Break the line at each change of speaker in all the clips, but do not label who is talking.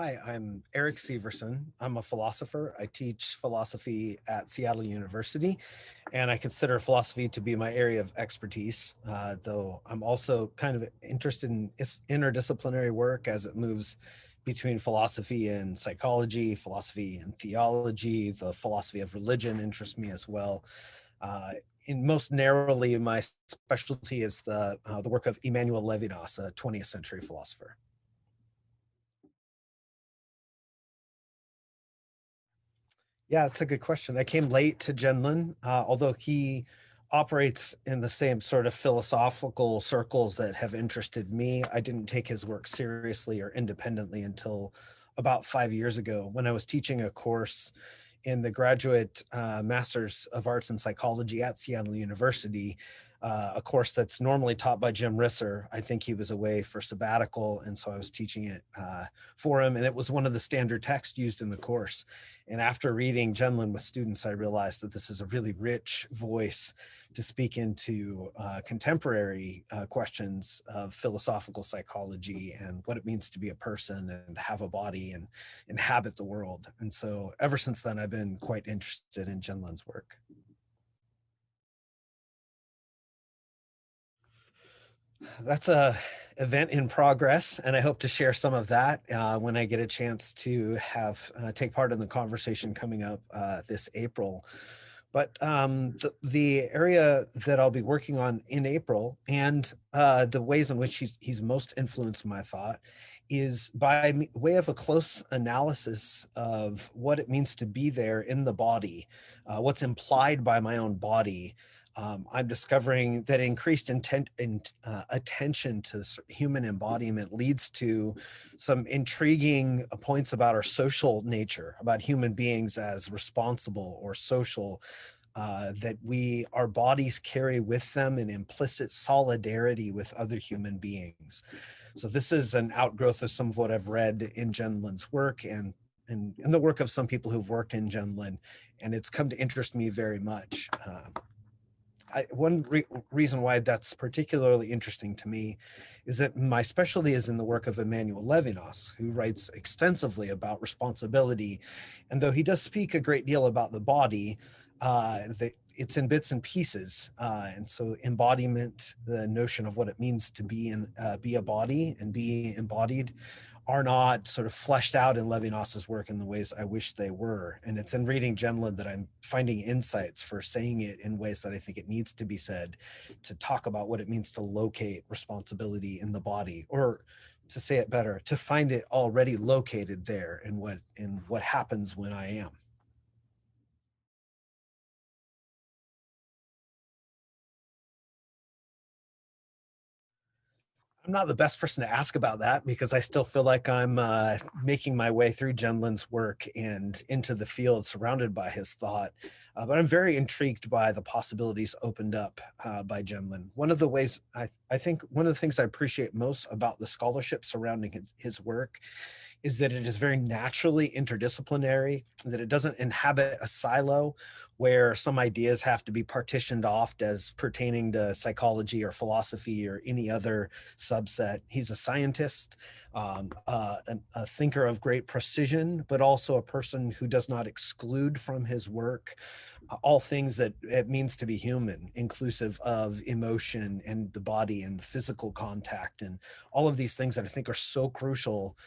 Hi, I'm Eric Severson. I'm a philosopher. I teach philosophy at Seattle University, and I consider philosophy to be my area of expertise, though I'm also kind of interested in interdisciplinary work as it moves between philosophy and psychology, philosophy and theology. The philosophy of religion interests me as well. Uh, in most narrowly, my specialty is the work of Emmanuel Levinas, a 20th century philosopher. Yeah, that's a good question. I came late to Gendlin, although he operates in the same sort of philosophical circles that have interested me. I didn't take his work seriously or independently until about 5 years ago when I was teaching a course in the graduate Masters of Arts in Psychology at Seattle University, a course that's normally taught by Jim Risser. I think he was away for sabbatical, and so I was teaching it for him, and it was one of the standard texts used in the course. And after reading Gendlin with students, I realized that this is a really rich voice to speak into contemporary questions of philosophical psychology and what it means to be a person and have a body and inhabit the world. And so ever since then, I've been quite interested in Gendlin's work. That's a event in progress, and I hope to share some of that when I get a chance to have take part in the conversation coming up this April. But the area that I'll be working on in April and the ways in which he's most influenced my thought is by way of a close analysis of what it means to be there in the body, what's implied by my own body. I'm discovering that increased attention to human embodiment leads to some intriguing points about our social nature, about human beings as responsible or social, that our bodies carry with them an implicit solidarity with other human beings. So this is an outgrowth of some of what I've read in Gendlin's work and the work of some people who've worked in Gendlin, and it's come to interest me very much. One reason why that's particularly interesting to me is that my specialty is in the work of Emmanuel Levinas, who writes extensively about responsibility. And though he does speak a great deal about the body, it's in bits and pieces. And so embodiment, the notion of what it means to be a body and be embodied, are not sort of fleshed out in Levinas's work in the ways I wish they were. And it's in reading Gendlin that I'm finding insights for saying it in ways that I think it needs to be said, to talk about what it means to locate responsibility in the body, or to say it better, to find it already located there in what happens when I am. I'm not the best person to ask about that because I still feel like I'm making my way through Gendlin's work and into the field surrounded by his thought. But I'm very intrigued by the possibilities opened up by Gendlin. One of the ways I think one of the things I appreciate most about the scholarship surrounding his work is that it is very naturally interdisciplinary, that it doesn't inhabit a silo where some ideas have to be partitioned off as pertaining to psychology or philosophy or any other subset. He's a scientist, a thinker of great precision, but also a person who does not exclude from his work all things that it means to be human, inclusive of emotion and the body and the physical contact and all of these things that I think are so crucial.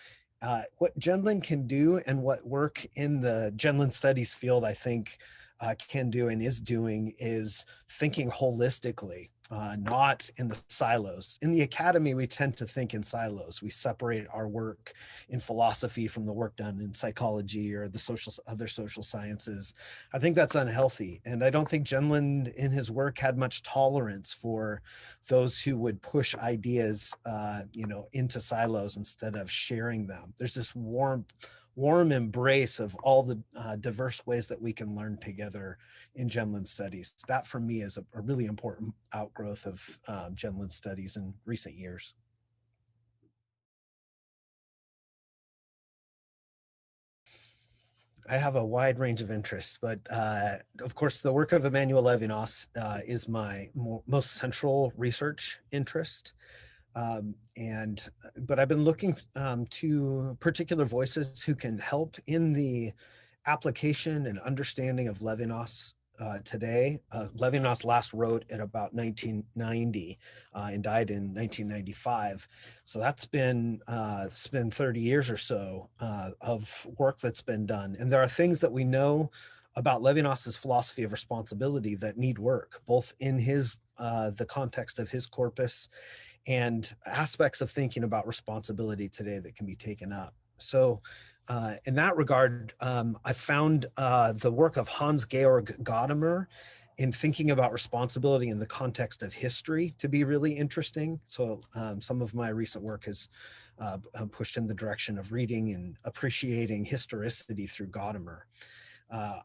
What Gendlin can do and what work in the Gendlin studies field, I think, can do and is doing is thinking holistically, not in the silos. In the academy, we tend to think in silos. We separate our work in philosophy from the work done in psychology or the other social sciences. I think that's unhealthy. And I don't think Gendlin in his work had much tolerance for those who would push ideas, into silos instead of sharing them. There's this warm embrace of all the diverse ways that we can learn together in Gendlin studies. That for me is a really important outgrowth of Gendlin studies in recent years. I have a wide range of interests, but of course, the work of Emmanuel Levinas is my most central research interest. But I've been looking to particular voices who can help in the application and understanding of Levinas today. Levinas last wrote at about 1990 and died in 1995. So it's been 30 years or so of work that's been done. And there are things that we know about Levinas's philosophy of responsibility that need work, both in the context of his corpus and aspects of thinking about responsibility today that can be taken up. So in that regard, I found the work of Hans-Georg Gadamer in thinking about responsibility in the context of history to be really interesting. So some of my recent work has pushed in the direction of reading and appreciating historicity through Gadamer.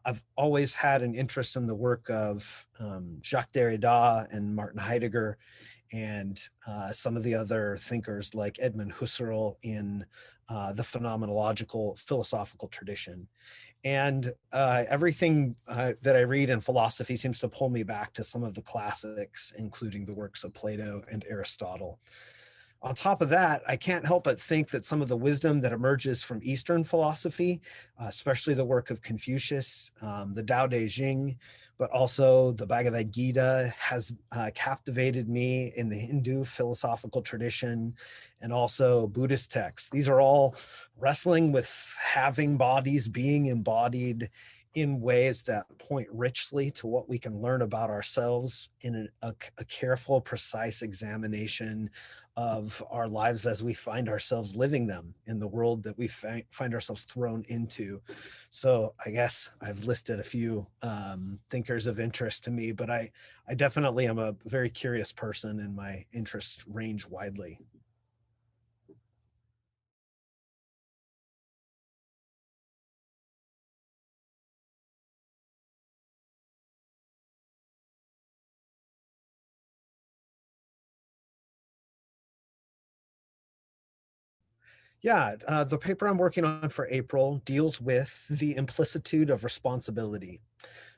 I've always had an interest in the work of Jacques Derrida and Martin Heidegger and some of the other thinkers like Edmund Husserl in the phenomenological philosophical tradition. And everything that I read in philosophy seems to pull me back to some of the classics, including the works of Plato and Aristotle. On top of that, I can't help but think that some of the wisdom that emerges from Eastern philosophy, especially the work of Confucius, the Tao Te Ching, but also the Bhagavad Gita, has captivated me in the Hindu philosophical tradition and also Buddhist texts. These are all wrestling with having bodies, being embodied in ways that point richly to what we can learn about ourselves in a careful, precise examination of our lives as we find ourselves living them in the world that we find ourselves thrown into. So I guess I've listed a few thinkers of interest to me, but I definitely am a very curious person and my interests range widely. Yeah, the paper I'm working on for April deals with the implicitude of responsibility.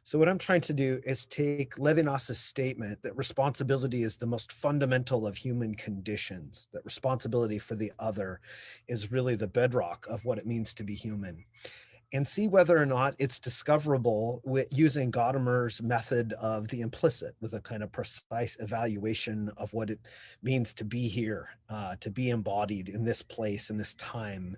So what I'm trying to do is take Levinas's statement that responsibility is the most fundamental of human conditions, that responsibility for the other is really the bedrock of what it means to be human, and see whether or not it's discoverable using Gadamer's method of the implicit, with a kind of precise evaluation of what it means to be here, to be embodied in this place, in this time,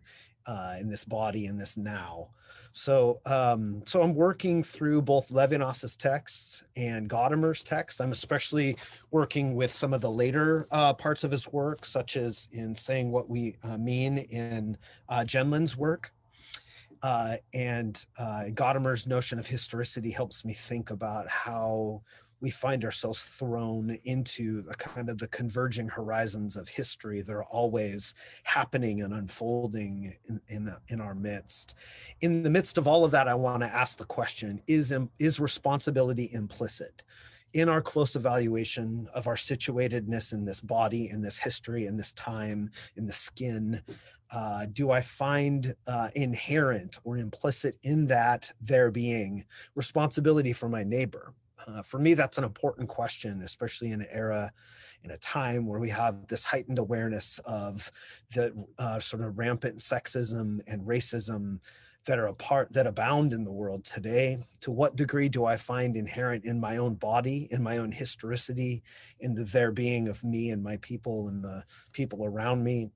in this body, in this now. So I'm working through both Levinas's texts and Gadamer's text. I'm especially working with some of the later parts of his work, such as in saying what we mean in Gendlin's work. And Gadamer's notion of historicity helps me think about how we find ourselves thrown into a kind of the converging horizons of history. They're always happening and unfolding in our midst. In the midst of all of that, I want to ask the question, is responsibility implicit in our close evaluation of our situatedness in this body, in this history, in this time, in the skin? Do I find inherent or implicit in that there being responsibility for my neighbor? For me, that's an important question, especially in an era, in a time where we have this heightened awareness of the sort of rampant sexism and racism that abound in the world today. To what degree do I find inherent in my own body, in my own historicity, in the there being of me and my people and the people around me?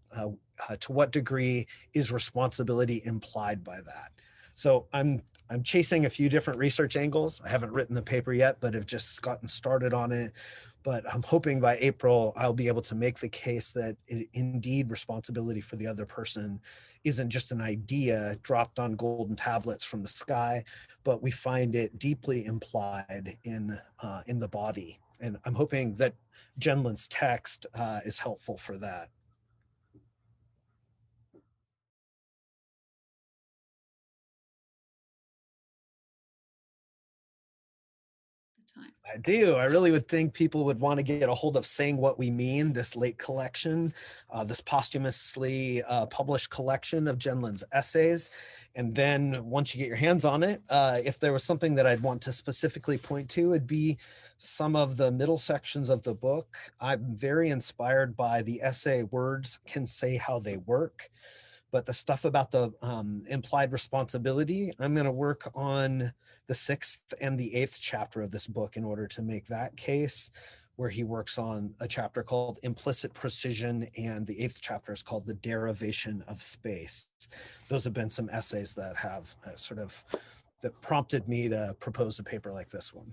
To what degree is responsibility implied by that? So I'm chasing a few different research angles. I haven't written the paper yet, but have just gotten started on it. But I'm hoping by April, I'll be able to make the case that indeed responsibility for the other person isn't just an idea dropped on golden tablets from the sky, but we find it deeply implied in the body. And I'm hoping that Gendlin's text is helpful for that.
Time.
I do. I really would think people would want to get a hold of Saying What We Mean, this late collection, this posthumously published collection of Gendlin's essays. And then once you get your hands on it, if there was something that I'd want to specifically point to, it'd be some of the middle sections of the book. I'm very inspired by the essay Words Can Say How They Work. But the stuff about the implied responsibility, I'm going to work on the 6th and the 8th chapter of this book in order to make that case, where he works on a chapter called Implicit Precision, and the 8th chapter is called The Derivation of Space. Those have been some essays that have that prompted me to propose a paper like this one.